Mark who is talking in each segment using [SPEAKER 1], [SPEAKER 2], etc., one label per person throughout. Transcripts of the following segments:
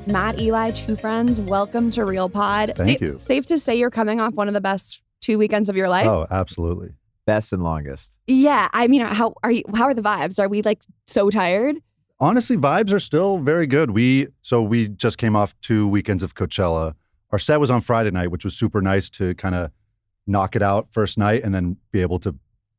[SPEAKER 1] Matt, Eli, two friends, welcome to RealPod.
[SPEAKER 2] Thank you.
[SPEAKER 1] Safe to say you're coming off one of the best 2 weekends of your life?
[SPEAKER 2] Oh, absolutely.
[SPEAKER 3] Best and longest.
[SPEAKER 1] Yeah. I mean, how are you? How are the vibes? Are we like so tired?
[SPEAKER 2] Honestly, vibes are still very good. We just came off 2 weekends of Coachella. Our set was on Friday night, which was super nice to kind of knock it out first night and then be able to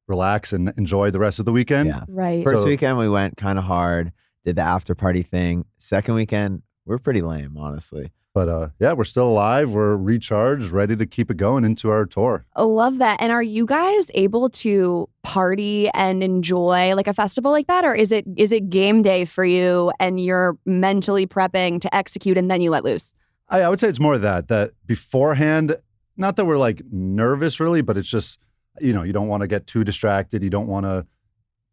[SPEAKER 2] relax and enjoy the rest of the weekend.
[SPEAKER 3] Yeah.
[SPEAKER 1] Right.
[SPEAKER 3] First weekend, we went kind of hard, did the after party thing. Second weekend, we're pretty lame, honestly.
[SPEAKER 2] But yeah, we're still alive. We're recharged, ready to keep it going into our tour.
[SPEAKER 1] I love that. And are you guys able to party and enjoy like a festival like that? Or is it game day for you and you're mentally prepping to execute and then you let loose?
[SPEAKER 2] I would say it's more that beforehand, not that we're like nervous really, but it's just, you don't want to get too distracted. You don't want to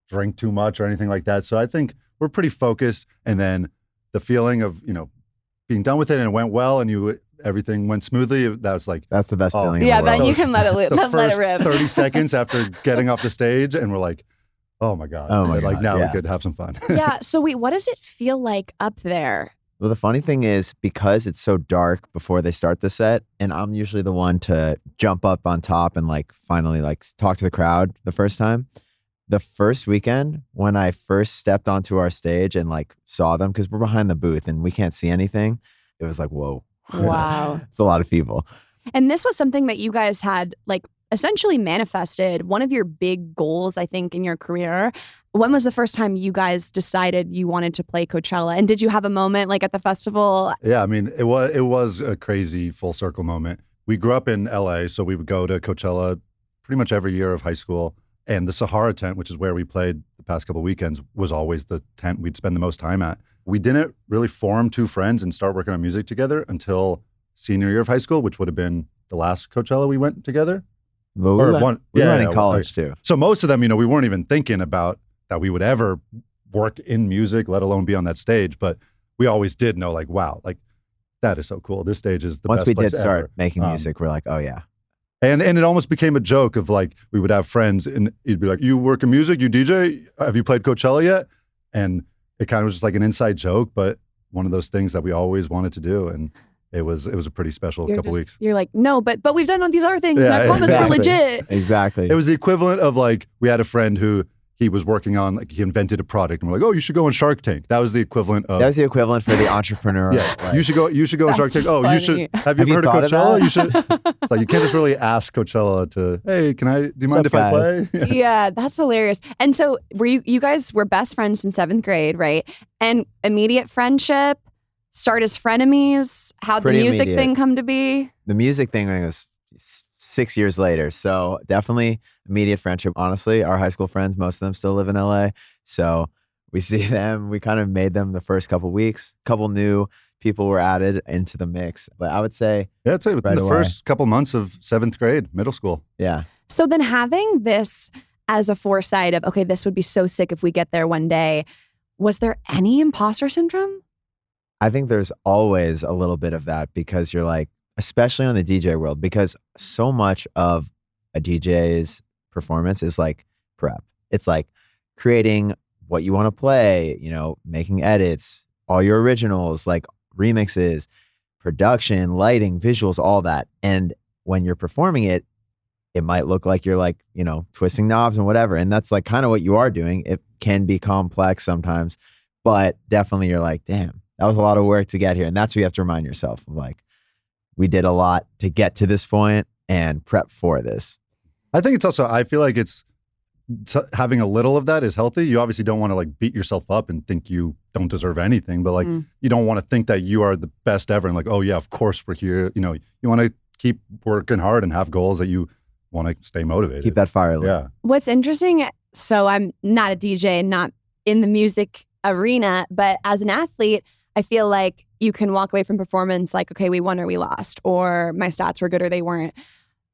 [SPEAKER 2] drink too much or anything like that. So I think we're pretty focused. And then the feeling of, being done with it and it went well and everything went smoothly, that's the best
[SPEAKER 3] feeling.
[SPEAKER 1] Yeah,
[SPEAKER 3] in the world.
[SPEAKER 1] that you can let it live. Let it rip.
[SPEAKER 2] 30 seconds after getting off the stage and we're like, oh my God. Now we could have some fun.
[SPEAKER 1] Yeah. So wait, what does it feel like up there?
[SPEAKER 3] Well, the funny thing is, because it's so dark before they start the set, and I'm usually the one to jump up on top and finally talk to the crowd the first time. The first weekend, when I first stepped onto our stage and saw them, because we're behind the booth and we can't see anything, it was like, whoa.
[SPEAKER 1] Wow.
[SPEAKER 3] It's a lot of people.
[SPEAKER 1] And this was something that you guys had essentially manifested, one of your big goals, I think, in your career. When was the first time you guys decided you wanted to play Coachella? And did you have a moment at the festival?
[SPEAKER 2] Yeah, I mean, it was a crazy full circle moment. We grew up in LA, so we would go to Coachella pretty much every year of high school. And the Sahara tent, which is where we played the past couple of weekends, was always the tent we'd spend the most time at. We didn't really form two friends and start working on music together until senior year of high school, which would have been the last Coachella we went together.
[SPEAKER 3] But we went in college too.
[SPEAKER 2] So most of them, we weren't even thinking about that we would ever work in music, let alone be on that stage. But we always did know, wow, that is so cool. This stage is the
[SPEAKER 3] Once
[SPEAKER 2] best
[SPEAKER 3] we
[SPEAKER 2] place
[SPEAKER 3] did
[SPEAKER 2] ever.
[SPEAKER 3] start making music, we're like, oh yeah.
[SPEAKER 2] And it almost became a joke of we would have friends and he'd be like, you work in music, you DJ, have you played Coachella yet? And it kind of was just an inside joke, but one of those things that we always wanted to do. And it was a pretty special couple weeks.
[SPEAKER 1] You're like, no, but we've done all these other things.
[SPEAKER 2] Yeah,
[SPEAKER 1] And I promise we're legit.
[SPEAKER 3] Exactly.
[SPEAKER 2] It was the equivalent of we had a friend who he was working on, he invented a product and we're like, oh, you should go on Shark Tank. That was the equivalent of.
[SPEAKER 3] That was the equivalent for the entrepreneurial.
[SPEAKER 2] Yeah, you should go on Shark Tank. Oh, you should. Have you ever heard of Coachella? You should. It's you can't just really ask Coachella to, hey, do you mind if I play?
[SPEAKER 1] Yeah, that's hilarious. And so you guys were best friends in 7th grade, right? And immediate friendship, start as frenemies. How'd the music thing come to be?
[SPEAKER 3] The music thing was 6 years later. So definitely immediate friendship. Honestly, our high school friends, most of them still live in LA. So we see them. We kind of made them the first couple weeks. Couple new people were added into the mix. But I would say...
[SPEAKER 2] Yeah, I'd say within the first couple months of 7th grade, middle school.
[SPEAKER 3] Yeah.
[SPEAKER 1] So then having this as a foresight of, okay, this would be so sick if we get there one day, was there any imposter syndrome?
[SPEAKER 3] I think there's always a little bit of that because you're especially on the DJ world, because so much of a DJ's performance is prep. It's creating what you want to play, making edits, all your originals, remixes, production, lighting, visuals, all that. And when you're performing it, it might look like you're twisting knobs and whatever. And that's kind of what you are doing. It can be complex sometimes, but definitely you're damn, that was a lot of work to get here. And that's what you have to remind yourself of we did a lot to get to this point and prep for this.
[SPEAKER 2] I think it's also, I feel like having a little of that is healthy. You obviously don't want to beat yourself up and think you don't deserve anything, but you don't want to think that you are the best ever and oh yeah, of course we're here. You want to keep working hard and have goals that you want to stay motivated.
[SPEAKER 3] Keep that fire lit.
[SPEAKER 2] Yeah.
[SPEAKER 1] What's interesting, so I'm not a DJ, not in the music arena, but as an athlete, I feel like you can walk away from performance okay, we won or we lost, or my stats were good or they weren't.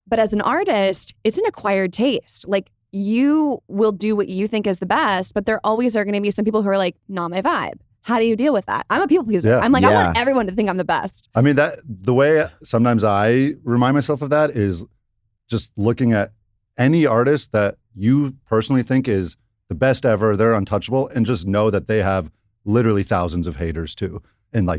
[SPEAKER 1] But as an artist, it's an acquired taste. You will do what you think is the best, but there always are going to be some people who are not my vibe. How do you deal with that? I'm a people pleaser.
[SPEAKER 2] Yeah.
[SPEAKER 1] I'm I want everyone to think I'm the best.
[SPEAKER 2] I mean, the way sometimes I remind myself of that is just looking at any artist that you personally think is the best ever, they're untouchable, and just know that they have literally thousands of haters too. And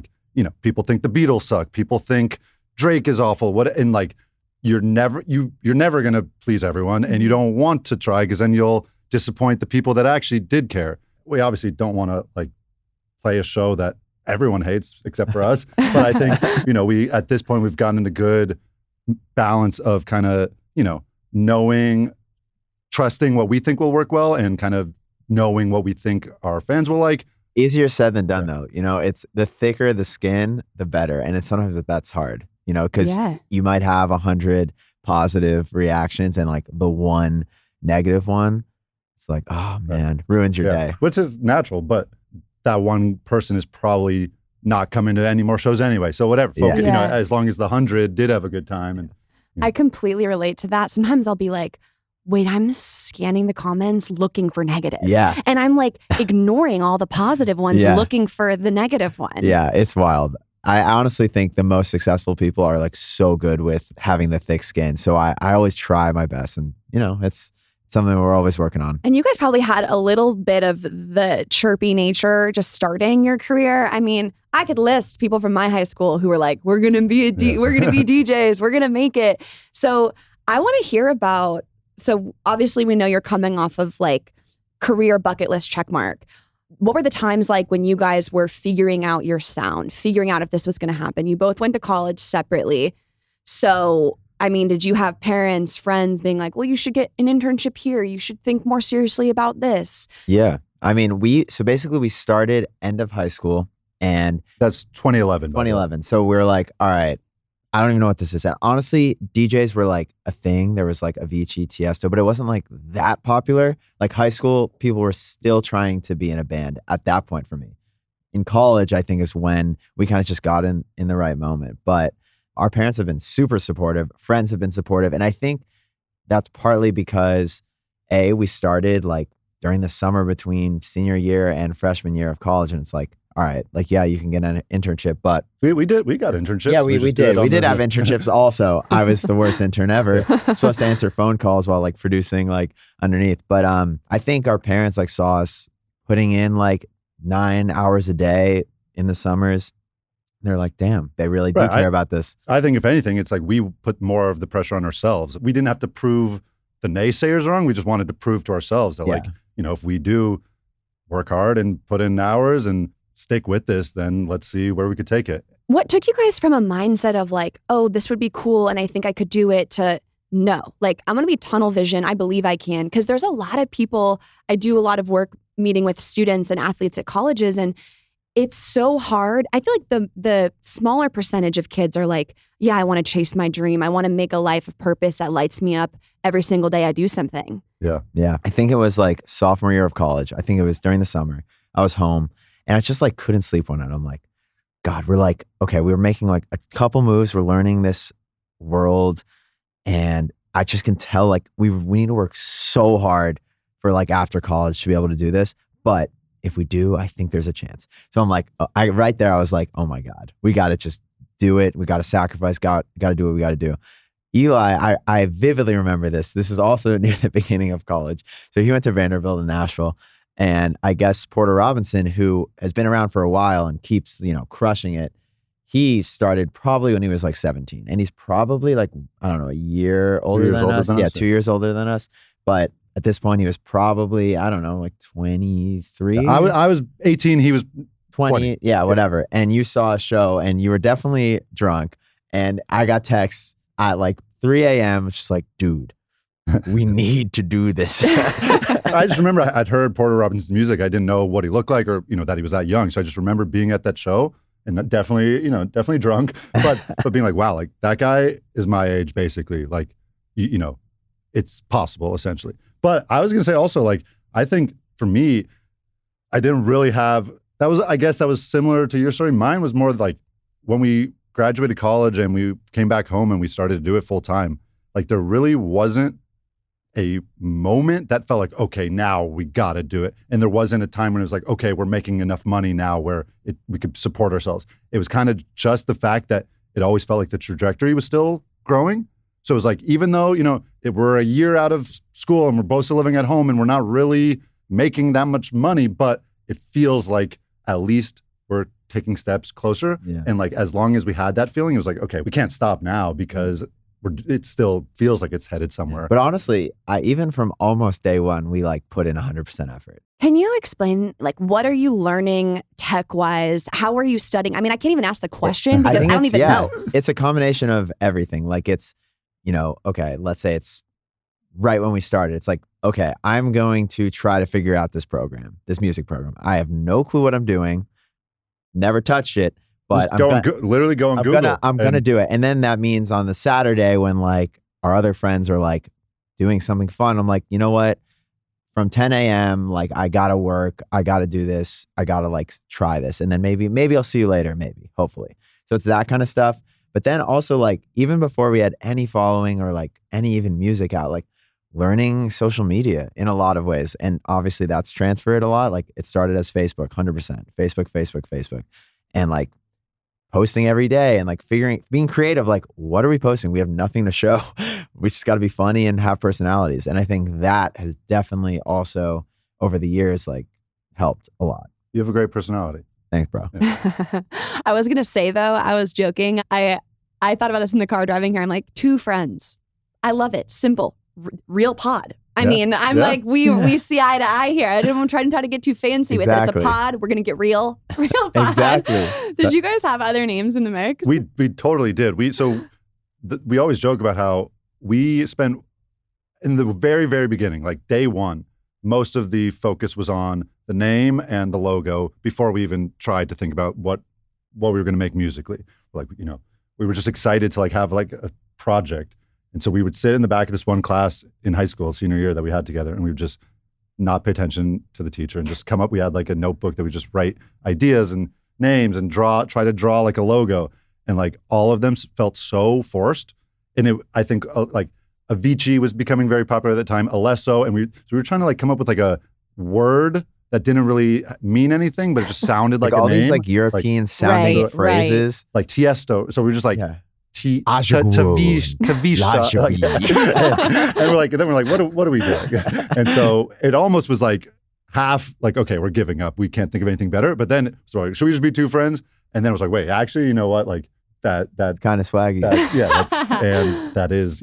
[SPEAKER 2] people think the Beatles suck. People think Drake is awful. And like, you're never going to please everyone, and you don't want to try because then you'll disappoint the people that actually did care. We obviously don't want to like play a show that everyone hates except for us. But I think, we, at this point, we've gotten a good balance of kind of, knowing, trusting what we think will work well and kind of knowing what we think our fans will like.
[SPEAKER 3] Easier said than done, though. It's the thicker the skin, the better. And it's sometimes that's hard, because you might have 100 positive reactions and like the one negative one, it's like, oh man, ruins your day.
[SPEAKER 2] Which is natural, but that one person is probably not coming to any more shows anyway. So whatever, focus, as long as the 100 did have a good time. And
[SPEAKER 1] I completely relate to that. Sometimes I'll be like, wait, I'm scanning the comments looking for negative.
[SPEAKER 3] Yeah.
[SPEAKER 1] And I'm like ignoring all the positive ones, looking for the negative one.
[SPEAKER 3] Yeah, it's wild. I honestly think the most successful people are like so good with having the thick skin. So I always try my best, and it's something we're always working on.
[SPEAKER 1] And you guys probably had a little bit of the chirpy nature just starting your career. I mean, I could list people from my high school who were like, we're going to be we're going to be DJs. We're going to make it. So I want to hear about, so obviously we know you're coming off of like career bucket list checkmark. What were the times like when you guys were figuring out your sound, figuring out if this was going to happen? You both went to college separately. So, I mean, did you have parents, friends being like, well, you should get an internship here. You should think more seriously about this.
[SPEAKER 3] Yeah. I mean, we started end of high school, and
[SPEAKER 2] that's 2011.
[SPEAKER 3] 2011. So we're like, all right, I don't even know what this is. And honestly, DJs were like a thing. There was like Avicii, Tiesto, but it wasn't like that popular. Like high school, people were still trying to be in a band at that point for me. In college, I think is when we kind of just got in the right moment. But our parents have been super supportive. Friends have been supportive. And I think that's partly because we started like during the summer between senior year and freshman year of college. And it's like, all right, like, yeah, you can get an internship, but
[SPEAKER 2] we got internships.
[SPEAKER 3] Yeah, we did. We did have internships also. I was the worst intern ever. Supposed to answer phone calls while like producing like underneath. But I think our parents like saw us putting in like 9 hours a day in the summers. They're like, damn, they really do care about this.
[SPEAKER 2] I think if anything, it's like we put more of the pressure on ourselves. We didn't have to prove the naysayers wrong. We just wanted to prove to ourselves that like, if we do work hard and put in hours and stick with this, then let's see where we could take it.
[SPEAKER 1] What took you guys from a mindset of like, oh, this would be cool and I think I could do it, to no, like, I'm going to be tunnel vision. I believe I can. Because there's a lot of people, I do a lot of work meeting with students and athletes at colleges, and it's so hard. I feel like the smaller percentage of kids are like, yeah, I want to chase my dream. I want to make a life of purpose that lights me up every single day I do something.
[SPEAKER 2] Yeah.
[SPEAKER 3] Yeah. I think it was like sophomore year of college. I think it was during the summer. I was home and I just like couldn't sleep one night. I'm like, God, we're like, okay, we were making like a couple moves. We're learning this world. And I just can tell like we need to work so hard for like after college to be able to do this. But if we do, I think there's a chance. So I'm like, right there, I was like, oh my God, we got to just do it. We got to sacrifice, got to do what we got to do. Eli, I vividly remember this. This was also near the beginning of college. So he went to Vanderbilt in Nashville. And I guess Porter Robinson, who has been around for a while and keeps, crushing it, he started probably when he was like 17. And he's probably like, I don't know, a year older than us. Yeah, 2 years older than us. But at this point, he was probably, I don't know, like 23.
[SPEAKER 2] I was 18. He was 20.
[SPEAKER 3] Yeah, whatever. And you saw a show and you were definitely drunk. And I got texts at like 3 a.m. Just like, dude, we need to do this.
[SPEAKER 2] I just remember I'd heard Porter Robinson's music. I didn't know what he looked like or, that he was that young. So I just remember being at that show and definitely drunk, but being like, wow, like that guy is my age, basically. Like, it's possible essentially. But I was going to say also, like, I think for me, I didn't really have, I guess that was similar to your story. Mine was more like when we graduated college and we came back home and we started to do it full time, like there really wasn't a moment that felt like, okay, now we got to do it. And there wasn't a time when it was like, okay, we're making enough money now where we could support ourselves. It was kind of just the fact that it always felt like the trajectory was still growing. So it was like, even though, we're a year out of school and we're both still living at home and we're not really making that much money, but it feels like at least we're taking steps closer.
[SPEAKER 3] Yeah.
[SPEAKER 2] And like, as long as we had that feeling, it was like, okay, we can't stop now because it still feels like it's headed somewhere.
[SPEAKER 3] But honestly, even from almost day one, we like put in 100% effort.
[SPEAKER 1] Can you explain, like, what are you learning tech-wise? How are you studying? I mean, I can't even ask the question because I don't even know.
[SPEAKER 3] It's a combination of everything. Like it's, okay, let's say it's right when we started. It's like, okay, I'm going to try to figure out this music program. I have no clue what I'm doing. Never touched it. But
[SPEAKER 2] literally go on Google.
[SPEAKER 3] I'm gonna do it. And then that means on the Saturday when like our other friends are like doing something fun, I'm like, you know what? From 10 a.m., like I gotta work, I gotta do this, I gotta like try this. And then maybe I'll see you later, hopefully. So it's that kind of stuff. But then also like even before we had any following or like any even music out, like learning social media in a lot of ways. And obviously that's transferred a lot. Like it started as Facebook, 100%. Facebook. And like posting every day and like being creative, like what are we posting? We have nothing to show. We just got to be funny and have personalities. And I think that has definitely also over the years like helped a lot.
[SPEAKER 2] You have a great personality.
[SPEAKER 3] Thanks, bro.
[SPEAKER 1] Yeah. I was going to say though, I was joking. I thought about this in the car driving here. I'm like, 2 friends. I love it. Simple. RealPod. I mean, I'm like, we see eye to eye here. I didn't try to get too fancy with it. It's a pod. We're going to get real. RealPod. Exactly. Did you guys have other names in the mix?
[SPEAKER 2] We totally did. We always joke about how we spent in the very, very beginning, like day one, most of the focus was on the name and the logo before we even tried to think about what we were going to make musically. Like, we were just excited to like have like a project. And so we would sit in the back of this one class in high school, senior year that we had together, and we would just not pay attention to the teacher and just come up. We had like a notebook that we just write ideas and names and try to draw like a logo. And like all of them felt so forced. And I think like Avicii was becoming very popular at the time, Alesso. And we were trying to like come up with like a word that didn't really mean anything, but it just sounded like
[SPEAKER 3] all
[SPEAKER 2] a name.
[SPEAKER 3] These like European sounding phrases.
[SPEAKER 2] Like Tiesto. So we were just like, Tavisha. And we're like, what are we doing? And so it almost was like half like, okay, we're giving up. We can't think of anything better. But then, so should we just be 2 friends? And then it was like, wait, actually, you know what? Like that's
[SPEAKER 3] kind of swaggy.
[SPEAKER 2] And that is,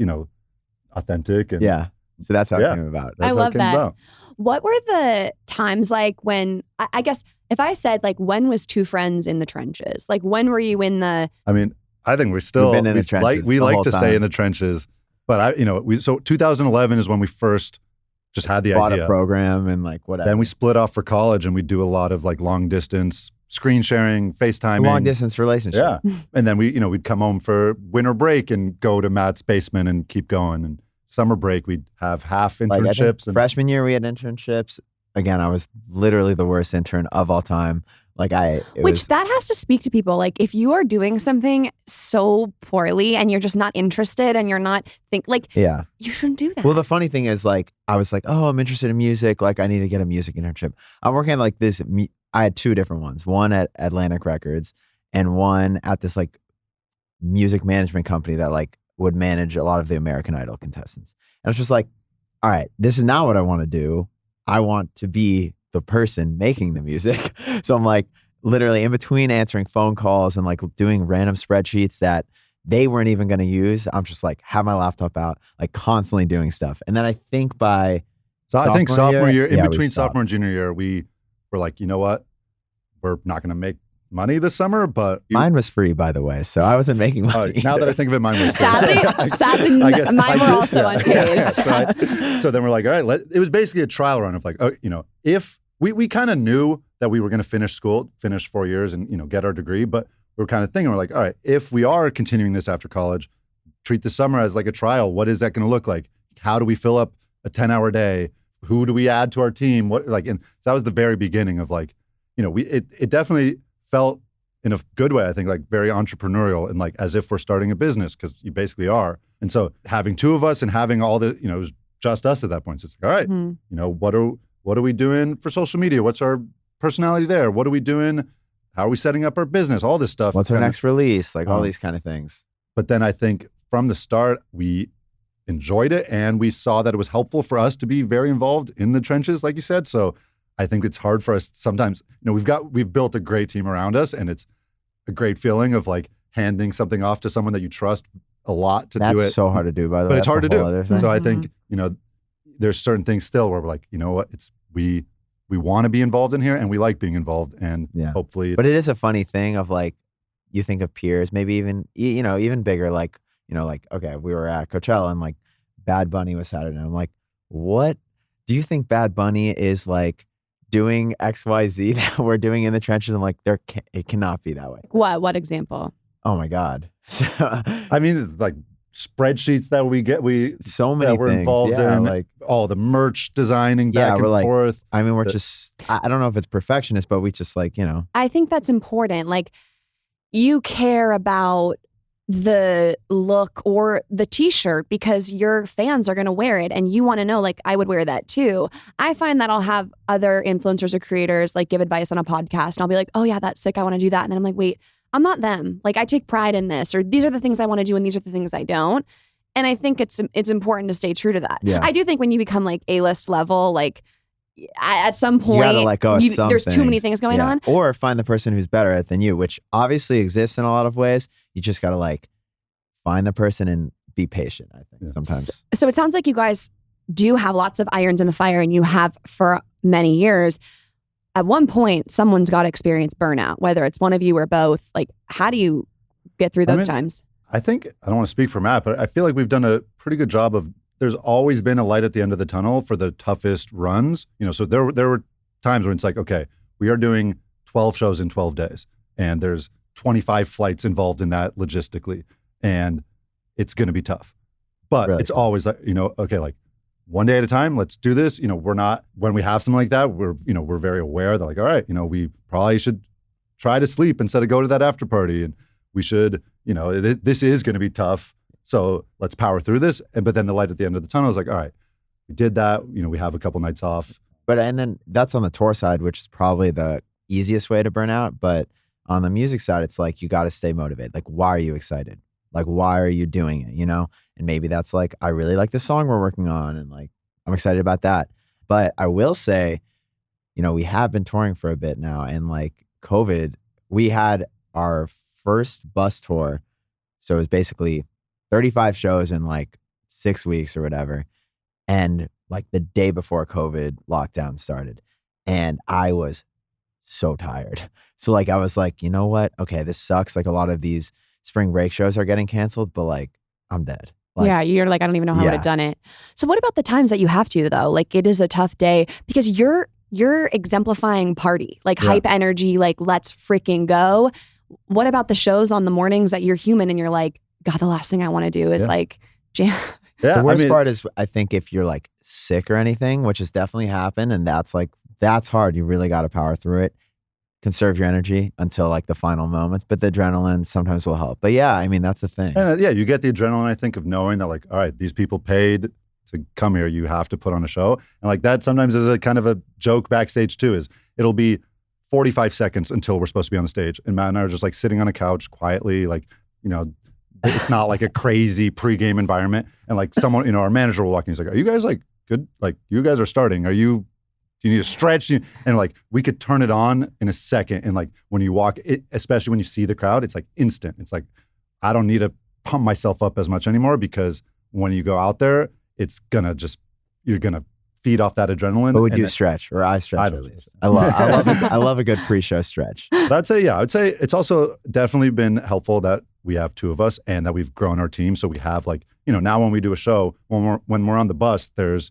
[SPEAKER 2] authentic. And
[SPEAKER 3] yeah. So that's how it came about.
[SPEAKER 1] I love that. What were the times like when, I guess if I said like, when was 2 friends in the trenches? Like when were you in the...
[SPEAKER 2] I mean, I think we like to stay in the trenches, but so 2011 is when we first just had the idea.
[SPEAKER 3] A program and like whatever.
[SPEAKER 2] Then we split off for college and we do a lot of like long distance screen sharing, FaceTiming.
[SPEAKER 3] Long distance relationship.
[SPEAKER 2] Yeah. And then we'd come home for winter break and go to Matt's basement and keep going. And summer break, we'd have half internships.
[SPEAKER 3] Like freshman year, we had internships. Again, I was literally the worst intern of all time. That
[SPEAKER 1] has to speak to people. Like if you are doing something so poorly and you're just not interested and you're not you shouldn't do that.
[SPEAKER 3] Well, the funny thing is like, I was like, oh, I'm interested in music. Like I need to get a music internship. I'm working at like this, I had 2 different ones, one at Atlantic Records and one at this like music management company that like would manage a lot of the American Idol contestants. And I was just like, all right, this is not what I want to do. I want to be the person making the music. So I'm like literally in between answering phone calls and like doing random spreadsheets that they weren't even going to use. I'm just like have my laptop out, like constantly doing stuff. And then I think
[SPEAKER 2] sophomore year, in between sophomore and junior year, we were like, you know what? We're not going to make money this summer, but
[SPEAKER 3] mine was free, by the way, so I wasn't making money.
[SPEAKER 2] Now that I think of it, mine was free.
[SPEAKER 1] Sadly, mine were also unpaid.
[SPEAKER 2] So then we're like, all right, it was basically a trial run of like, if we kind of knew that we were going to finish 4 years and get our degree, but we were kind of thinking, we're like, all right, if we are continuing this after college, treat the summer as like a trial. What is that going to look like? How do we fill up a 10-hour day? Who do we add to our team? And so that was the very beginning of like, it definitely felt in a good way, I think, like very entrepreneurial and like as if we're starting a business, because you basically are. And so having 2 of us and having all the, it was just us at that point. So it's like, all right, what are we doing for social media? What's our personality there? What are we doing? How are we setting up our business? All this stuff.
[SPEAKER 3] What's our next release? Like all these kind of things.
[SPEAKER 2] But then I think from the start, we enjoyed it and we saw that it was helpful for us to be very involved in the trenches, like you said. So I think it's hard for us sometimes. We've built a great team around us, and it's a great feeling of like handing something off to someone that you trust a lot to do it.
[SPEAKER 3] That's so hard to do, by the way.
[SPEAKER 2] But it's hard to do. So I
[SPEAKER 1] Mhm.
[SPEAKER 2] think, there's certain things still where we're like, you know what, we want to be involved in here and we like being involved, and hopefully.
[SPEAKER 3] But it is a funny thing of like, you think of peers, maybe even, even bigger, like, okay, we were at Coachella and like Bad Bunny was Saturday. And I'm like, what do you think Bad Bunny is like doing XYZ that we're doing in the trenches? I'm like, it cannot be that way.
[SPEAKER 1] What example?
[SPEAKER 3] Oh my God.
[SPEAKER 2] I mean, it's like spreadsheets that
[SPEAKER 3] so many
[SPEAKER 2] that we're
[SPEAKER 3] things.
[SPEAKER 2] involved in,
[SPEAKER 3] like
[SPEAKER 2] all the merch designing back and
[SPEAKER 3] like,
[SPEAKER 2] forth.
[SPEAKER 3] I mean, we're just, I don't know if it's perfectionist, but we just like,
[SPEAKER 1] I think that's important. Like, you care about the look or the t-shirt because your fans are going to wear it and you want to know, like, I would wear that too. I find that I'll have other influencers or creators like give advice on a podcast and I'll be like, oh yeah, that's sick, I want to do that. And then I'm like, wait, I'm not them. Like, I take pride in this, or these are the things I want to do and these are the things I don't. And I think it's important to stay true to that.
[SPEAKER 3] Yeah.
[SPEAKER 1] I do think when you become like A-list level, like at some point,
[SPEAKER 3] you gotta let go of some
[SPEAKER 1] there's
[SPEAKER 3] things.
[SPEAKER 1] too many things going on.
[SPEAKER 3] Or find the person who's better at it than you, which obviously exists in a lot of ways. You just gotta like find the person and be patient, I think, sometimes.
[SPEAKER 1] So it sounds like you guys do have lots of irons in the fire, and you have for many years. At one point, someone's got to experience burnout, whether it's one of you or both. Like, how do you get through those times?
[SPEAKER 2] I think, I don't want to speak for Matt, but I feel like we've done a pretty good job of, there's always been a light at the end of the tunnel for the toughest runs. So there were times when it's like, okay, we are doing 12 shows in 12 days, and there's 25 flights involved in that logistically, and it's going to be tough. But it's always like, okay, like one day at a time, let's do this. We're not, when we have something like that, we're very aware that like, all right, we probably should try to sleep instead of go to that after party. And we should, this is going to be tough. So let's power through this. But then the light at the end of the tunnel is like, all right, we did that. We have a couple nights off.
[SPEAKER 3] And then that's on the tour side, which is probably the easiest way to burn out. But on the music side, it's like, you got to stay motivated. Like, why are you excited? Like, why are you doing it? And maybe that's like, I really like the song we're working on, and like, I'm excited about that. But I will say, we have been touring for a bit now, and like COVID, we had our first bus tour. So it was basically 35 shows in like 6 weeks or whatever. And like the day before COVID lockdown started, and I was so tired. So like, I was like, you know what? Okay, this sucks. Like, a lot of these spring break shows are getting canceled, but like, I'm dead. Like,
[SPEAKER 1] yeah, you're like, I don't even know how I would have done it. So what about the times that you have to, though? Like, it is a tough day because you're exemplifying party, like hype energy, like let's freaking go. What about the shows on the mornings that you're human and you're like, God, the last thing I want to do is like jam.
[SPEAKER 2] Yeah,
[SPEAKER 3] the worst part is, I think, if you're like sick or anything, which has definitely happened, and that's hard. You really got to power through it. Conserve your energy until like the final moments, but the adrenaline sometimes will help. But yeah, I mean, that's the thing.
[SPEAKER 2] And you get the adrenaline, I think, of knowing that like, all right, these people paid to come here. You have to put on a show. And like that sometimes is a kind of a joke backstage too, is it'll be 45 seconds until we're supposed to be on the stage. And Matt and I are just like sitting on a couch quietly, like, it's not like a crazy pregame environment. And like someone, our manager will walk in, he's like, are you guys like good? Like, you guys are starting. Do you need to stretch? And like, we could turn it on in a second. And like, when you walk, especially when you see the crowd, it's like instant. It's like, I don't need to pump myself up as much anymore, because when you go out there, you're going to feed off that adrenaline.
[SPEAKER 3] But would you stretch? Or I stretch at least. I love a good pre-show stretch.
[SPEAKER 2] But I'd say it's also definitely been helpful that we have two of us and that we've grown our team. So we have like, now when we do a show, when we're on the bus, there's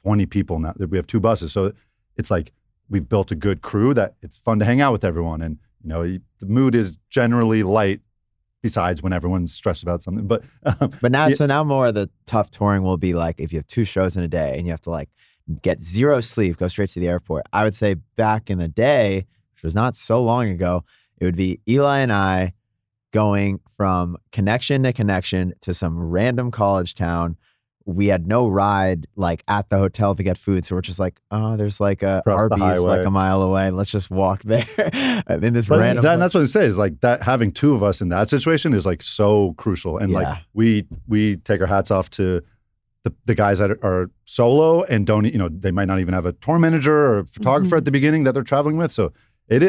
[SPEAKER 2] 20 people now. We have two buses. So it's like we've built a good crew that it's fun to hang out with everyone. And, the mood is generally light, besides when everyone's stressed about something. But
[SPEAKER 3] now, so now more of the tough touring will be like, if you have 2 shows in a day and you have to like get 0 sleep, go straight to the airport. I would say back in the day, which was not so long ago, it would be Eli and I going from connection to connection to some random college town. We had no ride like at the hotel to get food. So we're just like, oh, there's like a Arby's like a mile away. Let's just walk there. In this random.
[SPEAKER 2] And that's what it says. Like that, having 2 of us in that situation is like so crucial. And like we take our hats off to the guys that are solo and don't, they might not even have a tour manager or a photographer at the beginning that they're traveling with. So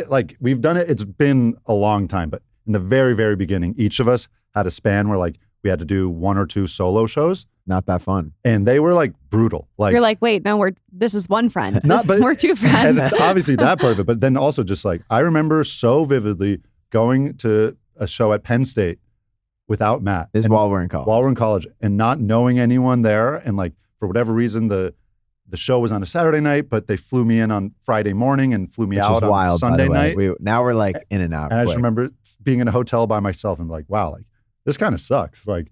[SPEAKER 2] like we've done it. It's been a long time, but in the very, very beginning, each of us had a span where like we had to do 1 or 2 solo shows.
[SPEAKER 3] Not that fun.
[SPEAKER 2] And they were like brutal. Like
[SPEAKER 1] you're like, wait, no, this is one friend. We're 2 friends.
[SPEAKER 2] And it's obviously that part of it. But then also just like, I remember so vividly going to a show at Penn State without Matt.
[SPEAKER 3] This is while we're in college.
[SPEAKER 2] While we're in college and not knowing anyone there. And like, for whatever reason, the show was on a Saturday night, but they flew me in on Friday morning and flew me out on
[SPEAKER 3] wild,
[SPEAKER 2] Sunday night.
[SPEAKER 3] Now we're like in and out.
[SPEAKER 2] And I just remember being in a hotel by myself and like, wow, like this kind of sucks. Like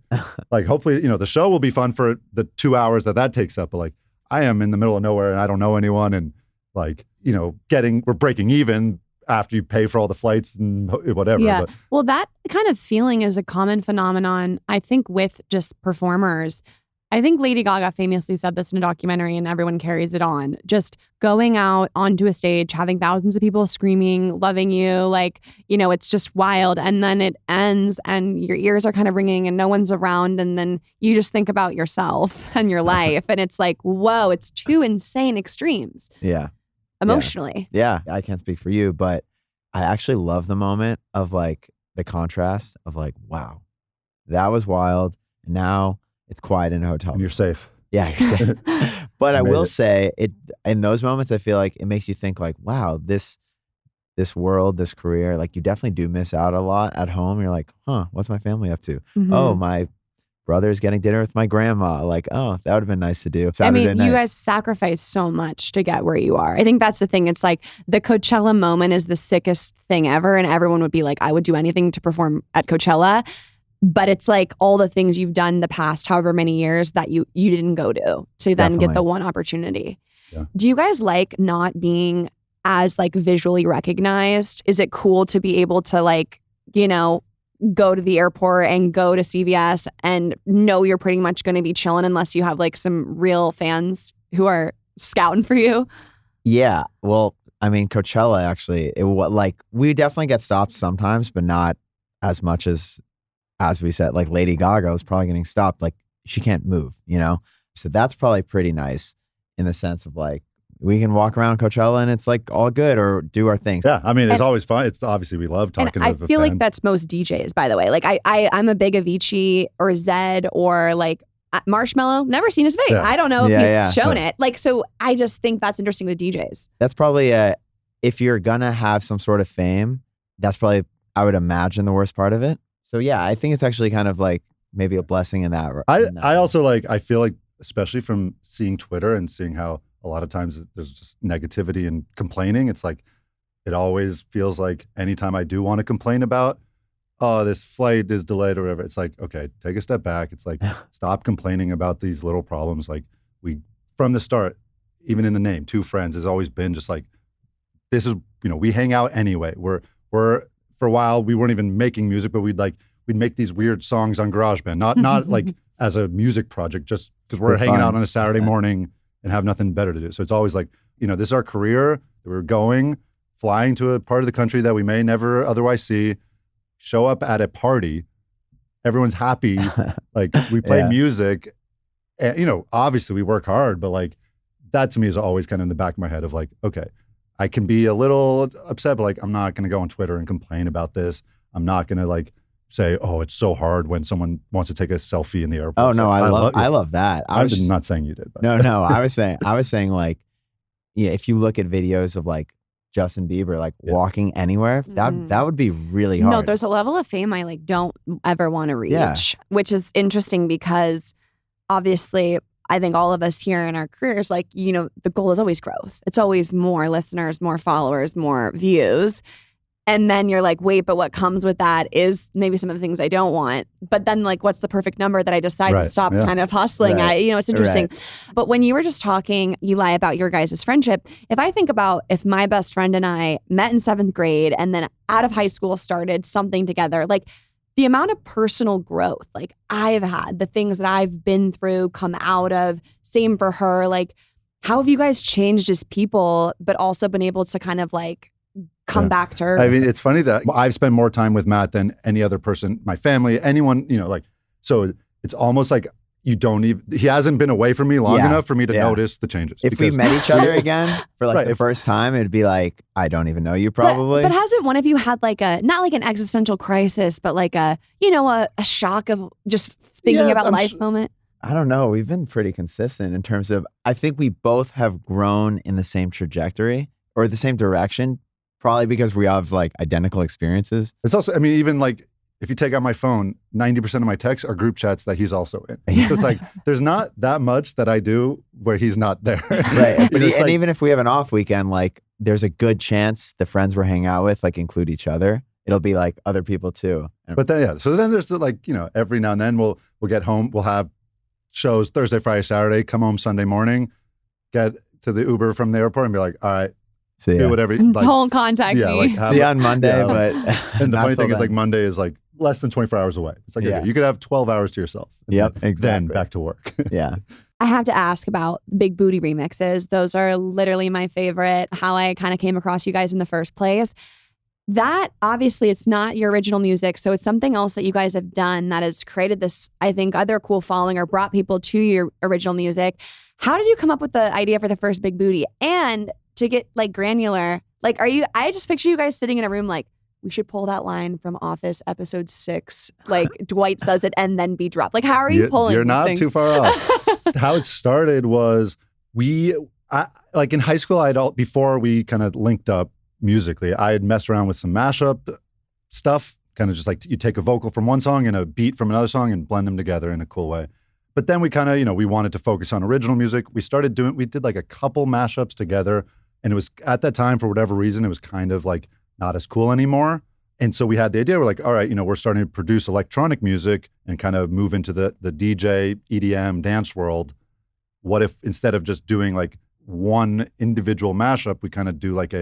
[SPEAKER 2] hopefully, the show will be fun for the 2 hours that takes up. But like, I am in the middle of nowhere and I don't know anyone. And like, we're breaking even after you pay for all the flights and whatever.
[SPEAKER 1] Yeah.
[SPEAKER 2] But,
[SPEAKER 1] well, that kind of feeling is a common phenomenon, I think, with just performers. I think Lady Gaga famously said this in a documentary and everyone carries it on. Just going out onto a stage, having thousands of people screaming, loving you, like, it's just wild. And then it ends and your ears are kind of ringing and no one's around. And then you just think about yourself and your life. And it's like, whoa, it's 2 insane extremes.
[SPEAKER 3] Yeah.
[SPEAKER 1] Emotionally.
[SPEAKER 3] Yeah. I can't speak for you, but I actually love the moment of like the contrast of like, wow, that was wild. Now it's quiet in a hotel.
[SPEAKER 2] and you're safe.
[SPEAKER 3] Yeah, you're safe. But I will
[SPEAKER 2] it.
[SPEAKER 3] say it in those moments, I feel like it makes you think like, wow, this world, this career, like you definitely do miss out a lot at home. You're like, what's my family up to?
[SPEAKER 1] Mm-hmm.
[SPEAKER 3] Oh, my brother's getting dinner with my grandma. Like, oh, that would have been nice to do Saturday night.
[SPEAKER 1] You guys sacrifice so much to get where you are. I think that's the thing. It's like the Coachella moment is the sickest thing ever. And everyone would be like, I would do anything to perform at Coachella. But it's like all the things you've done the past however many years that you didn't go to then
[SPEAKER 3] Definitely.
[SPEAKER 1] get the one opportunity.
[SPEAKER 2] Yeah.
[SPEAKER 1] Do you guys like not being as like visually recognized? Is it cool to be able to like, go to the airport and go to CVS and know you're pretty much going to be chilling unless you have like some real fans who are scouting for you?
[SPEAKER 3] Yeah. Well, I mean, Coachella actually, we definitely get stopped sometimes, but not as much as we said, like Lady Gaga was probably getting stopped. Like she can't move, So that's probably pretty nice in the sense of like, we can walk around Coachella and it's like all good or do our things.
[SPEAKER 2] Yeah. I mean, it's always fun. It's obviously we love talking to
[SPEAKER 1] I feel like that's most DJs, by the way. Like I'm a big Avicii or Zed or like Marshmello. Never seen his face.
[SPEAKER 2] Yeah.
[SPEAKER 1] I don't know if he's shown
[SPEAKER 2] Yeah.
[SPEAKER 1] it. Like, so I just think that's interesting with DJs.
[SPEAKER 3] That's probably if you're gonna have some sort of fame, that's probably, I would imagine, the worst part of it. So yeah, I think it's actually kind of like maybe a blessing in that.
[SPEAKER 2] I also I feel like, especially from seeing Twitter and seeing how a lot of times there's just negativity and complaining. It's like, it always feels like anytime I do want to complain about, oh, this flight is delayed or whatever, it's like, okay, take a step back. It's like, stop complaining about these little problems. Like from the start, even in the name, 2 friends has always been just like, this is, we hang out anyway. We're for a while, we weren't even making music, but we'd make these weird songs on GarageBand, not like as a music project, just because we're hanging out on a Saturday morning and have nothing better to do. So it's always like, this is our career. We're flying to a part of the country that we may never otherwise see, show up at a party. Everyone's happy. Like we play music and, obviously we work hard, but like that to me is always kind of in the back of my head of like, okay, I can be a little upset, but like, I'm not going to go on Twitter and complain about this. I'm not going to like say, oh, it's so hard when someone wants to take a selfie in the airport.
[SPEAKER 3] Oh no,
[SPEAKER 2] So
[SPEAKER 3] I love that.
[SPEAKER 2] I'm not saying you did. But.
[SPEAKER 3] No. I was saying like, yeah, if you look at videos of like Justin Bieber, like walking anywhere, that would be really hard.
[SPEAKER 1] No, there's a level of fame I like don't ever want to reach, which is interesting because obviously I think all of us here in our careers, like, the goal is always growth. It's always more listeners, more followers, more views. And then you're like, wait, but what comes with that is maybe some of the things I don't want. But then like, what's the perfect number that I decide to stop kind of hustling at? It's interesting. Right. But when you were just talking, Eli, about your guys' friendship, if I think about if my best friend and I met in 7th grade and then out of high school started something together, like the amount of personal growth like I've had, the things that I've been through, come out of, same for her. Like, how have you guys changed as people, but also been able to kind of like come back to her?
[SPEAKER 2] I mean, it's funny that I've spent more time with Matt than any other person, my family, anyone, like, so it's almost like you don't even, he hasn't been away from me long
[SPEAKER 3] Yeah,
[SPEAKER 2] enough for me to
[SPEAKER 3] yeah.
[SPEAKER 2] notice the changes.
[SPEAKER 3] If we
[SPEAKER 2] because-
[SPEAKER 3] met each other again for like
[SPEAKER 2] Right,
[SPEAKER 3] the first time, it'd be like, I don't even know you probably.
[SPEAKER 1] But hasn't one of you had like not like an existential crisis, but like a shock of just thinking
[SPEAKER 2] Yeah,
[SPEAKER 1] about
[SPEAKER 2] I'm
[SPEAKER 1] life
[SPEAKER 2] su-
[SPEAKER 1] moment?
[SPEAKER 3] I don't know. We've been pretty consistent in terms of, I think we both have grown in the same trajectory or the same direction, probably because we have like identical experiences.
[SPEAKER 2] It's also, I mean, even like, if you take out my phone, 90% of my texts are group chats that he's also in. So it's like, there's not that much that I do where he's not there.
[SPEAKER 3] Right. But
[SPEAKER 2] It's
[SPEAKER 3] and
[SPEAKER 2] like-
[SPEAKER 3] even if we have an off weekend, like there's a good chance the friends we're hanging out with like include each other. It'll be like other people too.
[SPEAKER 2] But then, yeah. So then there's the, like, every now and then we'll get home, we'll have shows Thursday, Friday, Saturday, come home Sunday morning, get to the Uber from the airport and be like, all right,
[SPEAKER 3] So
[SPEAKER 2] do
[SPEAKER 3] yeah.
[SPEAKER 2] whatever. Like,
[SPEAKER 1] Don't contact
[SPEAKER 2] yeah,
[SPEAKER 1] me.
[SPEAKER 2] like have
[SPEAKER 3] See you
[SPEAKER 2] a-
[SPEAKER 3] on Monday,
[SPEAKER 2] yeah.
[SPEAKER 3] but
[SPEAKER 2] and the
[SPEAKER 3] not
[SPEAKER 2] funny
[SPEAKER 3] till
[SPEAKER 2] thing is
[SPEAKER 3] then.
[SPEAKER 2] like Monday is like less than 24 hours away. It's like,
[SPEAKER 3] Yeah.
[SPEAKER 2] okay, you could have 12 hours to yourself. And
[SPEAKER 3] Yep,
[SPEAKER 2] then
[SPEAKER 3] exactly.
[SPEAKER 2] back to work.
[SPEAKER 3] Yeah.
[SPEAKER 1] I have to ask about Big Booty remixes. Those are literally my favorite, how I kind of came across you guys in the first place. That, obviously, it's not your original music, so it's something else that you guys have done that has created this, I think, other cool following or brought people to your original music. How did you come up with the idea for the first Big Booty? And to get like granular, like, I just picture you guys sitting in a room like, we should pull that line from Office episode 6. Like Dwight says it and then be dropped. Like, how are you pulling
[SPEAKER 2] You're
[SPEAKER 1] these
[SPEAKER 2] not
[SPEAKER 1] things?
[SPEAKER 2] too far off. How it started was like in high school, before we kind of linked up musically, I had messed around with some mashup stuff, kind of just like you take a vocal from one song and a beat from another song and blend them together in a cool way. But then we kind of, we wanted to focus on original music. We did like a couple mashups together, and it was at that time, for whatever reason, it was kind of like not as cool anymore. And so we had the idea, we're like, all right, we're starting to produce electronic music and kind of move into the DJ, EDM, dance world. What if instead of just doing like one individual mashup, we kind of do like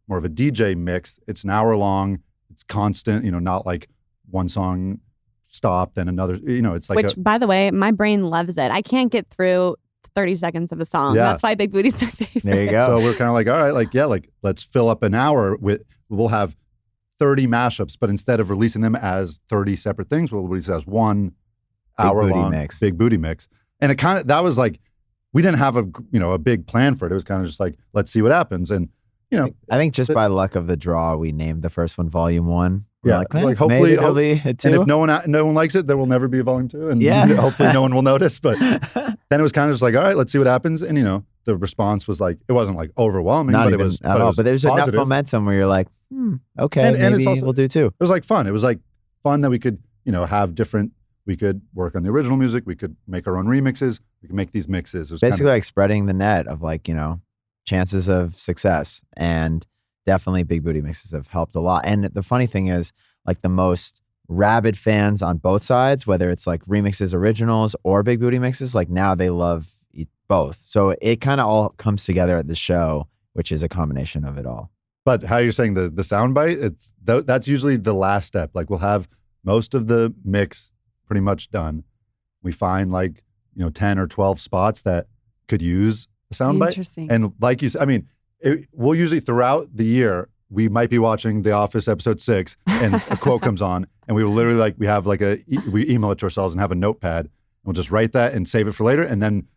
[SPEAKER 2] more of a DJ mix? It's an hour long, it's constant, not like one song stop, then another, it's like
[SPEAKER 1] Which, by the way, my brain loves it. I can't get through 30 seconds of a song.
[SPEAKER 2] Yeah.
[SPEAKER 1] That's why Big Booty's my favorite.
[SPEAKER 3] There you go.
[SPEAKER 2] So we're kind of like, all right, let's fill up an hour we'll have 30 mashups, but instead of releasing them as 30 separate things, we'll release it as one hour long Big Booty mix. And it kind of, that was like, we didn't have a big plan for it. It was kind of just like, let's see what happens. And,
[SPEAKER 3] I think just by luck of the draw, we named the first one Volume 1. We're
[SPEAKER 2] Yeah,
[SPEAKER 3] like,
[SPEAKER 2] like,
[SPEAKER 3] hopefully
[SPEAKER 2] hopefully-
[SPEAKER 3] it'll be a 2.
[SPEAKER 2] and if no one likes it, there will never be a volume 2. And
[SPEAKER 3] Yeah.
[SPEAKER 2] hopefully no one will notice. But then it was kind of just like, all right, let's see what happens. And, the response was like, it wasn't like overwhelming,
[SPEAKER 3] Not
[SPEAKER 2] but
[SPEAKER 3] even
[SPEAKER 2] it was
[SPEAKER 3] at all. But there's enough
[SPEAKER 2] positive.
[SPEAKER 3] momentum where you're like, okay,
[SPEAKER 2] And
[SPEAKER 3] maybe
[SPEAKER 2] it's also-
[SPEAKER 3] we'll do 2.
[SPEAKER 2] It was like fun. It was like fun that we could, have different, we could work on the original music. We could make our own remixes. We could make these mixes. It was
[SPEAKER 3] Basically like spreading the net of like, chances of success. And definitely Big Booty mixes have helped a lot. And the funny thing is, like, the most rabid fans on both sides, whether it's like remixes, originals, or Big Booty mixes, like now they love both. So it kind of all comes together at the show, which is a combination of it all.
[SPEAKER 2] But how you're saying the sound bite, that's usually the last step. Like we'll have most of the mix pretty much done. We find like, 10 or 12 spots that could use a sound bite.
[SPEAKER 1] Interesting.
[SPEAKER 2] And like you said, I mean, we'll usually throughout the year, we might be watching The Office episode 6 and a quote comes on and we will literally we have like we email it to ourselves and have a notepad and we'll just write that and save it for later. And then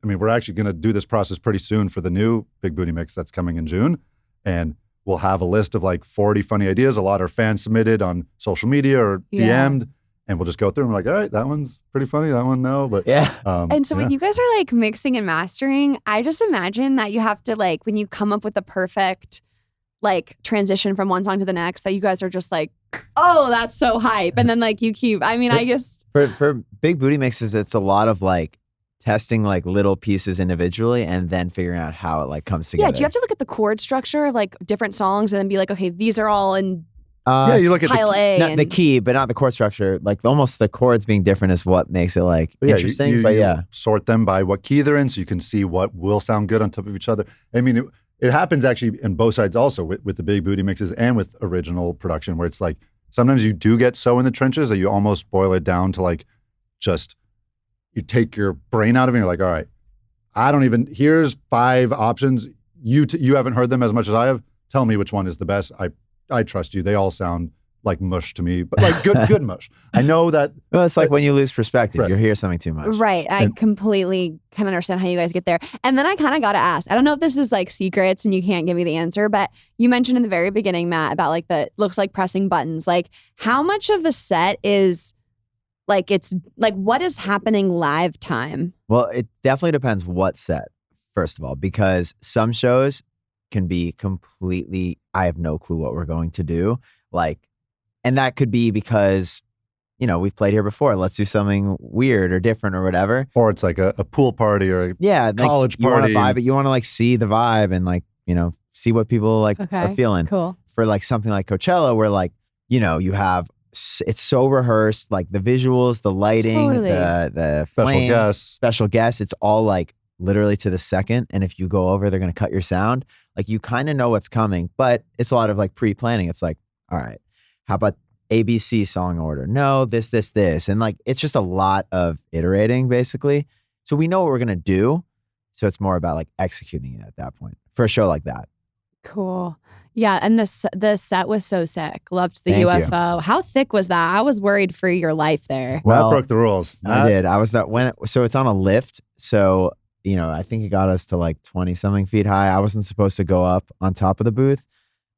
[SPEAKER 2] we're actually going to do this process pretty soon for the new Big Booty mix that's coming in June. And we'll have a list of like 40 funny ideas. A lot are fan submitted on social media or DM'd. And we'll just go through and we're like, all right, that one's pretty funny. That one, no. But
[SPEAKER 3] yeah.
[SPEAKER 1] And so when you guys are like mixing and mastering, I just imagine that you have to like, when you come up with the perfect like transition from one song to the next, that you guys are just like, oh, that's so hype. And then like you keep, I guess.
[SPEAKER 3] For Big Booty mixes, it's a lot of like testing like little pieces individually and then figuring out how it like comes together.
[SPEAKER 1] Yeah, do you have to look at the chord structure of like different songs and then be like, okay, these are all in
[SPEAKER 2] you look at
[SPEAKER 1] pile A.
[SPEAKER 3] Not the key, but not the chord structure. Like almost the chords being different is what makes it like interesting.
[SPEAKER 2] You sort them by what key they're in so you can see what will sound good on top of each other. I mean, it happens actually in both sides also with the Big Booty mixes and with original production where it's like sometimes you do get so in the trenches that you almost boil it down to like just you take your brain out of it and you're like, all right, here's 5 options. You haven't heard them as much as I have. Tell me which one is the best. I trust you. They all sound like mush to me, but like good mush. I know that.
[SPEAKER 3] Well, it's like when you lose perspective,
[SPEAKER 2] Right.
[SPEAKER 3] you hear something too much.
[SPEAKER 1] Right. I completely can understand how you guys get there. And then I kind of got to ask, I don't know if this is like secrets and you can't give me the answer, but you mentioned in the very beginning, Matt, about like the looks like pressing buttons. Like how much of a set is like, it's like, what is happening live time?
[SPEAKER 3] Well, it definitely depends what set, first of all, because some shows can be completely, I have no clue what we're going to do. Like, and that could be because, you know, we've played here before. Let's do something weird or different or whatever.
[SPEAKER 2] Or it's like a pool party or a college
[SPEAKER 3] you
[SPEAKER 2] party.
[SPEAKER 3] You want to vibe it. You want to like see the vibe and like, you know, see what people like are feeling.
[SPEAKER 1] Cool.
[SPEAKER 3] For like something like Coachella where like, you know, you have, it's so rehearsed, like the visuals, the lighting,
[SPEAKER 1] Totally.
[SPEAKER 3] the
[SPEAKER 2] Special
[SPEAKER 3] flames,
[SPEAKER 2] guests.
[SPEAKER 3] special guests. It's all like literally to the second. And if you go over, they're going to cut your sound. Like you kind of know what's coming, but it's a lot of like pre-planning. It's like, all right, how about ABC song order? No, this. And like, it's just a lot of iterating basically. So we know what we're going to do. So it's more about like executing it at that point for a show like that.
[SPEAKER 1] Cool. Yeah. And the set was so sick. Loved the
[SPEAKER 3] Thank you.
[SPEAKER 1] UFO. How thick was that? I was worried for your life there.
[SPEAKER 2] Well, that broke the rules.
[SPEAKER 3] I did. I was that so it's on a lift. So, you know, I think it got us to like 20 something feet high. I wasn't supposed to go up on top of the booth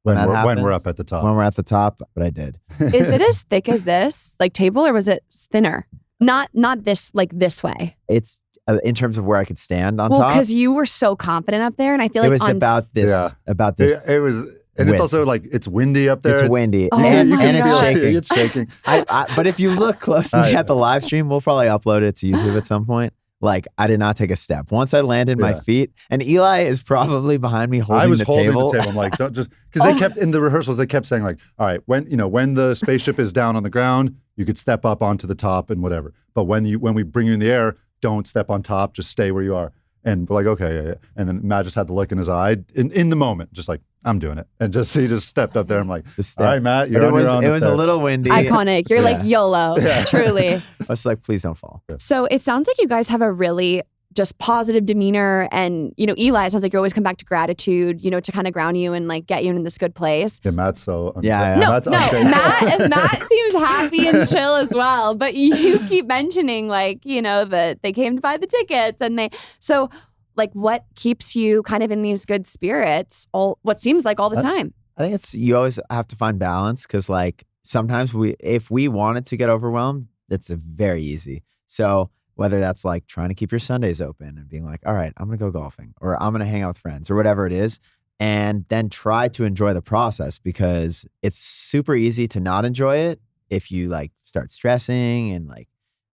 [SPEAKER 2] When
[SPEAKER 3] that
[SPEAKER 2] we're
[SPEAKER 3] happens.
[SPEAKER 2] up at the top.
[SPEAKER 3] When we're at the top, but I did.
[SPEAKER 1] Is it as thick as this like table or was it thinner? Not this like this way.
[SPEAKER 3] It's in terms of where I could stand on
[SPEAKER 1] Well,
[SPEAKER 3] top.
[SPEAKER 1] because you were so confident up there and I feel
[SPEAKER 3] It
[SPEAKER 1] like
[SPEAKER 3] was about this.
[SPEAKER 2] Yeah.
[SPEAKER 3] About this.
[SPEAKER 2] It was, and it's
[SPEAKER 3] width.
[SPEAKER 2] also like it's windy up there.
[SPEAKER 3] It's windy.
[SPEAKER 1] Oh
[SPEAKER 3] and
[SPEAKER 1] my
[SPEAKER 3] and it's
[SPEAKER 1] God.
[SPEAKER 3] shaking.
[SPEAKER 2] It's shaking.
[SPEAKER 3] But if you look closely at the live stream, we'll probably upload it to YouTube at some point. Like, I did not take a step. Once I landed my feet, and Eli is probably behind me holding
[SPEAKER 2] I was
[SPEAKER 3] the
[SPEAKER 2] holding
[SPEAKER 3] table.
[SPEAKER 2] the table. I'm like, don't just because they kept in the rehearsals. They kept saying like, all right, when the spaceship is down on the ground, you could step up onto the top and whatever. But when we bring you in the air, don't step on top. Just stay where you are. And we're like, okay, yeah. And then Matt just had the look in his eye in the moment, just like, I'm doing it. And he just stepped up there. I'm like, all right, Matt, you're on your own.
[SPEAKER 3] It was a little windy.
[SPEAKER 1] iconic. You're like YOLO, truly.
[SPEAKER 3] I was like, please don't fall.
[SPEAKER 1] So it sounds like you guys have a really just positive demeanor. And, you know, Eli, it sounds like you always come back to gratitude, you know, to kind of ground you and like get you in this good place.
[SPEAKER 2] Yeah, Matt's so
[SPEAKER 3] Yeah.
[SPEAKER 1] No,
[SPEAKER 2] Matt's
[SPEAKER 1] Matt seems happy and chill as well. But you keep mentioning like, you know, that they came to buy the tickets and so like what keeps you kind of in these good spirits what seems like all the time?
[SPEAKER 3] I think you always have to find balance because like sometimes if we wanted to get overwhelmed, it's very easy. So whether that's like trying to keep your Sundays open and being like, all right, I'm going to go golfing or I'm going to hang out with friends or whatever it is. And then try to enjoy the process because it's super easy to not enjoy it if you like start stressing and like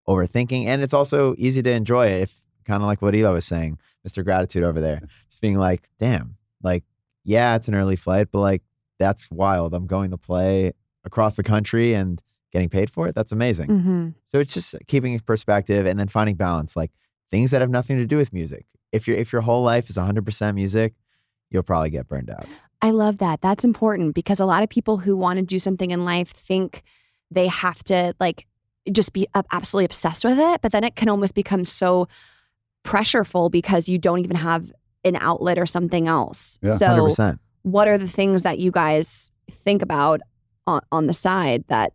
[SPEAKER 3] overthinking. And it's also easy to enjoy it if kind of like what Eli was saying, Mr. Gratitude over there, just being like, damn, like, yeah, it's an early flight, but like, that's wild. I'm going to play across the country and getting paid for it. That's amazing.
[SPEAKER 1] Mm-hmm.
[SPEAKER 3] So it's just keeping perspective and then finding balance, like things that have nothing to do with music. If your whole life is 100% music, you'll probably get burned out.
[SPEAKER 1] I love that. That's important because a lot of people who want to do something in life think they have to like just be absolutely obsessed with it. But then it can almost become so pressureful because you don't even have an outlet or something else.
[SPEAKER 3] Yeah,
[SPEAKER 1] so
[SPEAKER 3] 100%.
[SPEAKER 1] What are the things that you guys think about on the side that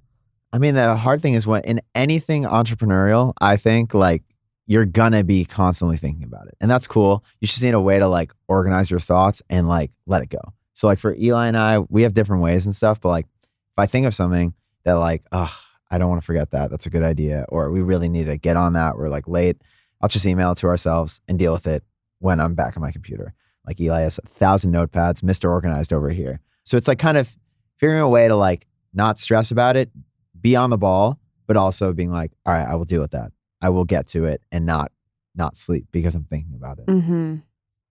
[SPEAKER 3] I mean, the hard thing is when in anything entrepreneurial, I think like you're gonna be constantly thinking about it. And that's cool. You just need a way to like organize your thoughts and like let it go. So like for Eli and I, we have different ways and stuff, but like if I think of something that like, I don't want to forget that. That's a good idea. Or we really need to get on that. We're like late. I'll just email it to ourselves and deal with it when I'm back on my computer. Like Eli has 1,000 notepads, Mr. Organized over here. So it's like kind of figuring a way to like not stress about it, be on the ball, but also being like, all right, I will deal with that. I will get to it and not sleep because I'm thinking about it.
[SPEAKER 1] mm-hmm.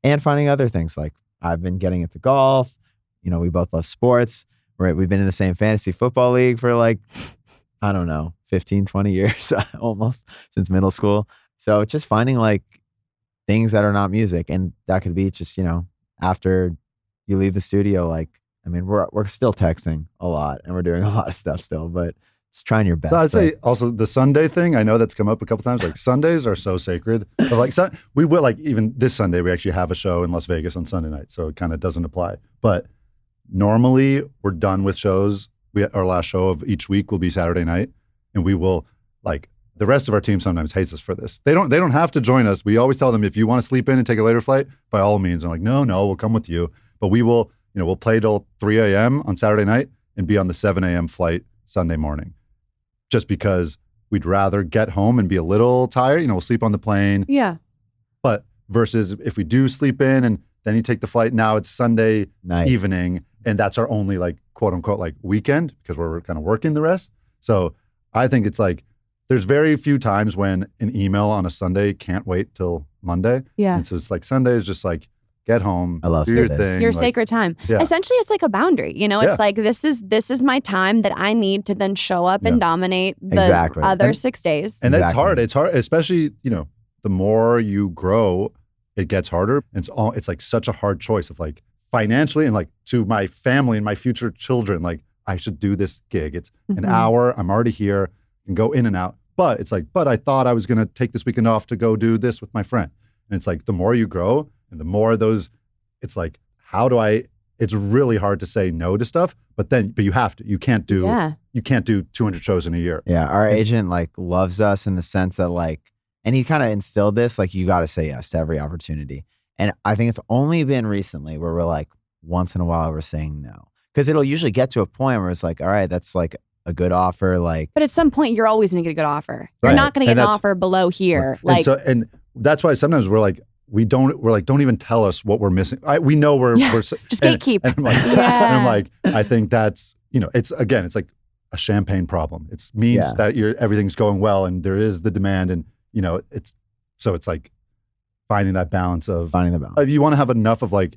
[SPEAKER 3] And finding other things like I've been getting into golf. You know, we both love sports. We've been in the same fantasy football league for like, I don't know, 15, 20 years almost since middle school. So just finding like things that are not music. And that could be just, you know, after you leave the studio, like, I mean, we're still texting a lot and we're doing a lot of stuff still, but just trying your best.
[SPEAKER 2] So I'd say also the Sunday thing. I know that's come up a couple times. Like Sundays are so sacred. But like we will like even this Sunday we actually have a show in Las Vegas on Sunday night, so it kind of doesn't apply. But normally we're done with shows Our last show of each week will be Saturday night, and we will like the rest of our team sometimes hates us for this. They don't have to join us. We always tell them if you want to sleep in and take a later flight, by all means. I'm like, no, we'll come with you. But we will, we'll play till 3 a.m. on Saturday night and be on the 7 a.m. flight Sunday morning, just because we'd rather get home and be a little tired. We'll sleep on the plane.
[SPEAKER 1] Yeah.
[SPEAKER 2] But versus if we do sleep in and then you take the flight, now it's Sunday
[SPEAKER 3] Night.
[SPEAKER 2] evening, and that's our only like quote unquote like weekend because we're kind of working the rest. So I think it's like there's very few times when an email on a Sunday can't wait till Monday.
[SPEAKER 1] Yeah.
[SPEAKER 2] And so it's like Sunday is just like get home,
[SPEAKER 3] I love
[SPEAKER 2] do your
[SPEAKER 3] Sundays.
[SPEAKER 2] thing.
[SPEAKER 1] Your
[SPEAKER 2] like,
[SPEAKER 1] sacred time.
[SPEAKER 2] Yeah.
[SPEAKER 1] Essentially, it's like a boundary. It's like this is my time that I need to then show up and dominate the
[SPEAKER 3] Exactly.
[SPEAKER 1] other 6 days.
[SPEAKER 2] And that's
[SPEAKER 3] Exactly.
[SPEAKER 2] hard. It's hard, especially, the more you grow, it gets harder. It's like such a hard choice of like financially and like to my family and my future children, like I should do this gig. It's an hour. I'm already here and go in and out. But it's like, but I thought I was going to take this weekend off to go do this with my friend. And it's like, the more you grow and the more it's like, it's really hard to say no to stuff, but you have to, you can't do 200 shows in a year.
[SPEAKER 3] Yeah, our agent like loves us in the sense that like, and he kind of instilled this, like you got to say yes to every opportunity. And I think it's only been recently where we're like, once in a while we're saying no. Because it'll usually get to a point where it's like, all right, that's like a good offer. Like,
[SPEAKER 1] But at some point, you're always going to get a good offer. You're
[SPEAKER 2] Right.
[SPEAKER 1] not going to
[SPEAKER 2] And
[SPEAKER 1] get an
[SPEAKER 2] that's-
[SPEAKER 1] offer below here.
[SPEAKER 2] Right. And that's why sometimes we're like, don't even tell us what we're missing. We know we're
[SPEAKER 1] just gatekeep.
[SPEAKER 2] And I'm like,
[SPEAKER 1] Yeah.
[SPEAKER 2] and I'm like, I think that's, it's like a champagne problem. It means that everything's going well and there is the demand and, it's like finding that balance of
[SPEAKER 3] finding the balance.
[SPEAKER 2] if you want to have enough of like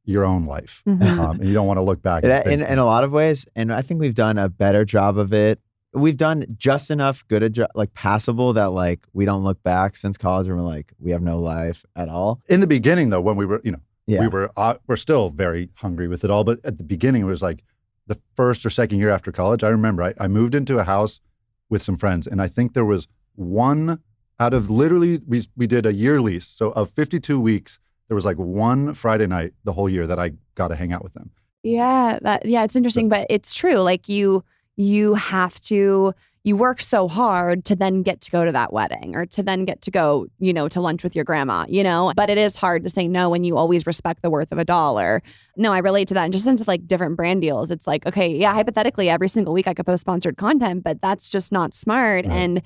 [SPEAKER 2] your own life and you don't want to look back.
[SPEAKER 3] In a lot of ways, and I think we've done a better job of it. We've done just enough good a job, like passable, that like we don't look back since college and we're like, we have no life at all.
[SPEAKER 2] In the beginning though, when we were, we're still very hungry with it all. But at the beginning, it was like the first or second year after college. I remember I moved into a house with some friends, and I think there was one out of literally, we did a year lease. So of 52 weeks, there was like one Friday night the whole year that I got to hang out with them.
[SPEAKER 1] Yeah, it's interesting, but it's true. Like you have to, you work so hard to then get to go to that wedding or to then get to go, to lunch with your grandma, but it is hard to say no when you always respect the worth of $1. No, I relate to that. And just in sense of like different brand deals, it's like, okay, yeah, hypothetically every single week I could post sponsored content, but that's just not smart.
[SPEAKER 2] Right.
[SPEAKER 1] And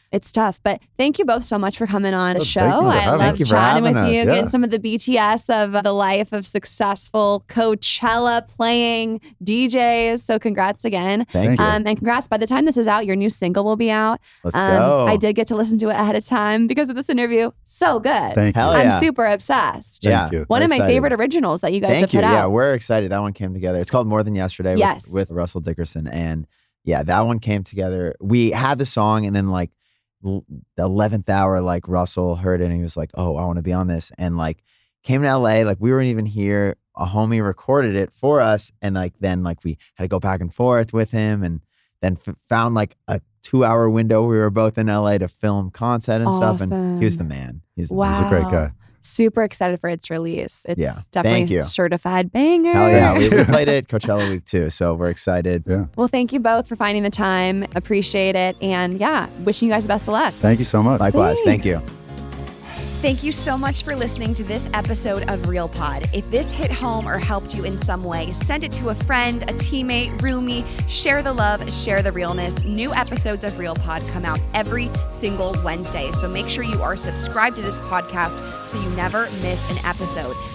[SPEAKER 1] it's tough. But thank you both so much for coming on the show.
[SPEAKER 2] Thank you for
[SPEAKER 1] I
[SPEAKER 2] having
[SPEAKER 1] love
[SPEAKER 3] me.
[SPEAKER 1] chatting with
[SPEAKER 3] Thank you for
[SPEAKER 1] you,
[SPEAKER 3] having us.
[SPEAKER 1] getting some of the BTS of the life of successful Coachella playing DJs. So congrats again.
[SPEAKER 3] Thank you.
[SPEAKER 1] And congrats. By the time this is out, your new single will be out.
[SPEAKER 3] Let's go.
[SPEAKER 1] I did get to listen to it ahead of time because of this interview. So good.
[SPEAKER 2] Thank you.
[SPEAKER 3] Hell
[SPEAKER 1] I'm
[SPEAKER 3] yeah.
[SPEAKER 1] super obsessed.
[SPEAKER 2] Thank you.
[SPEAKER 1] One
[SPEAKER 3] We're
[SPEAKER 1] of my
[SPEAKER 3] excited.
[SPEAKER 1] favorite originals that you guys have
[SPEAKER 3] Thank
[SPEAKER 1] put
[SPEAKER 3] you.
[SPEAKER 1] out.
[SPEAKER 3] Yeah, we're excited. That one came together. It's called More Than Yesterday
[SPEAKER 1] Yes.
[SPEAKER 3] with Russell Dickerson. And yeah, that one came together. We had the song and then like the 11th hour, like Russell heard it and he was like, oh, I want to be on this. And like came to LA, like we weren't even here. A homie recorded it for us. And like, then like we had to go back and forth with him and then found like a 2-hour window. We were both in LA to film content and stuff. And he was the man. He's
[SPEAKER 2] He's a great guy.
[SPEAKER 1] Super excited for its release. It's
[SPEAKER 3] Yeah.
[SPEAKER 1] definitely
[SPEAKER 3] Thank you.
[SPEAKER 1] certified banger.
[SPEAKER 3] Hell yeah. We played it Coachella week too. So we're excited.
[SPEAKER 2] Yeah.
[SPEAKER 1] Well, thank you both for finding the time. Appreciate it. And yeah, wishing you guys the best of luck.
[SPEAKER 2] Thank you so much.
[SPEAKER 3] Likewise. Thank you.
[SPEAKER 4] Thank you so much for listening to this episode of RealPod. If this hit home or helped you in some way, send it to a friend, a teammate, roomie. Share the love, share the realness. New episodes of RealPod come out every single Wednesday. So make sure you are subscribed to this podcast so you never miss an episode.